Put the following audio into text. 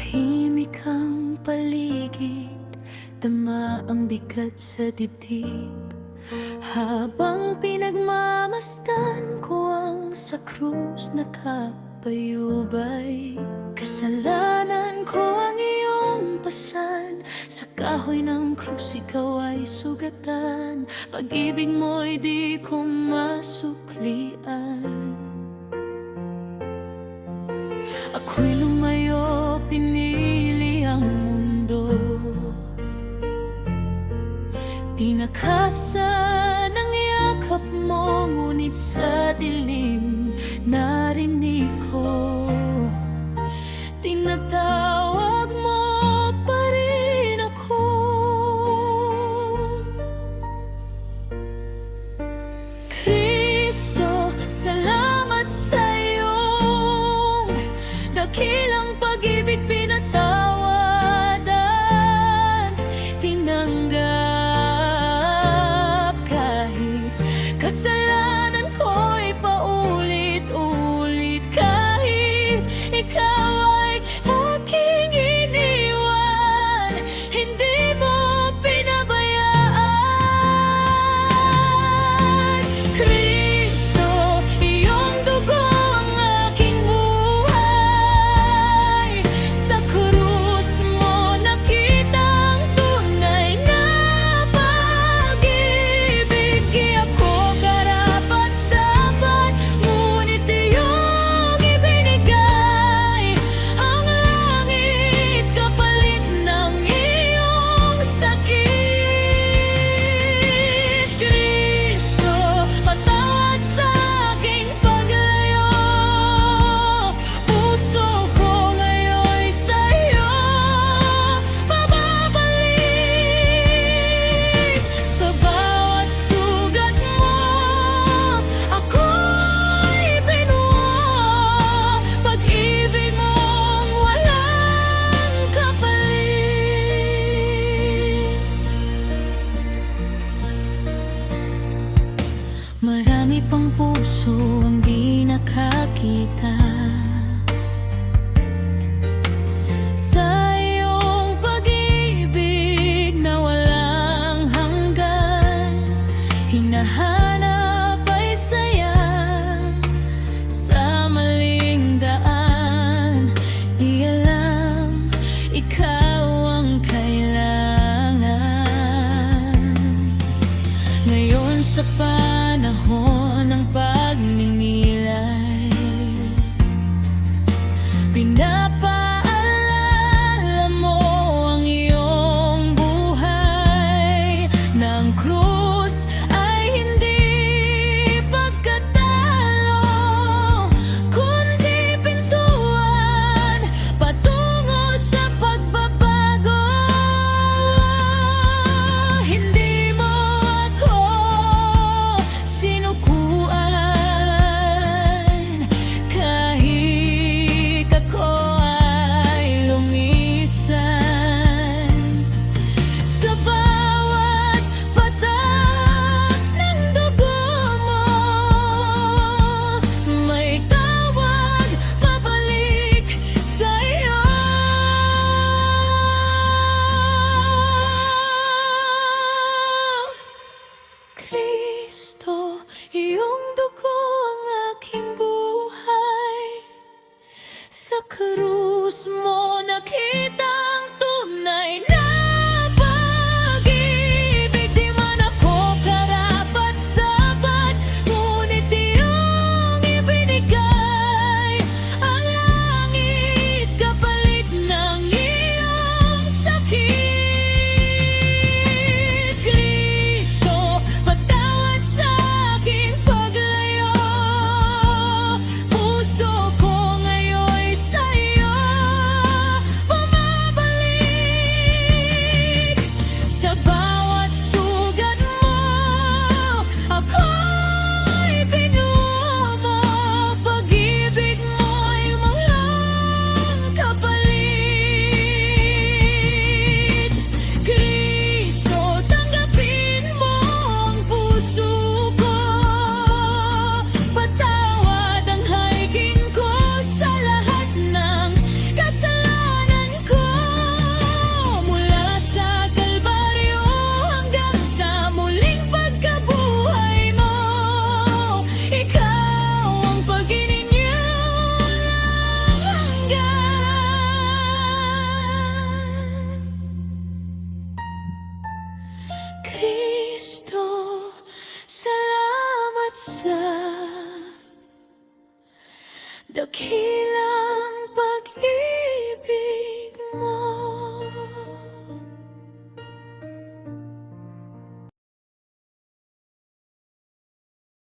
Tahimik ang paligid, dama ang bigat sa dibdib. Habang pinagmamasdan ko ang sa krus nakapayubay. Kasalanan ko ang iyong pasan, sa kahoy ng krus ikaw ay sugatan. Pag-ibig mo'y di ko masuklian. Ako'y lumayo, pinili ang mundo. Tinakasan ang yakap mo, ngunit sa dilim narinig ko. Tinatawag mo pa rin ako. Kristo, salamat sa iyong dakilang pag-ibig, pinatawadan, tinanggap kahit kasalanan ko'y paulit-ulit. Kahit ikaw ay aking iniwan, hindi mo pinabayaan. Kristo, iyong dugo ang aking buhay. Sa krus mo nakita ang tunay na pag-ibig. Di ako karapat-dapat, ngunit iyong ibinigay ang langit kapalit ng iyong sakit. Kristo, patawad sa aking paglayo. Puso ko ngayon'y sa'yo mababalik. Sa bawat sugat mo, ako'y binuo. Pag-ibig mong walang kapalit. Marami pang puso ang di nakakita sa iyong pag-ibig na walang hanggan. Hinahanap ay saya sa maling daan. Di alam ikaw ang kailangan. Ngayon sa panahon ng pagninilay, pinapaalala mo ang iyong buhay. Ng krus ay hindi pagkatalo, kundi pintuan patungo sa pagbabago. Hindi mo ako sinukuan, kahit ako ay lumisan. Sa bawat patak ng dugo mo, may tawag pabalik sa'yo. Kristo, iyong dugo ang aking buhay. Sa krus mo nakita ang tunay na pag-ibig. Di man ako karapat-dapat, ngunit iyong ibinigay ang langit kapalit ng iyong sakit. Kristo, patawad sa aking paglayo. Puso ko ngayon'y sa'yo Dakila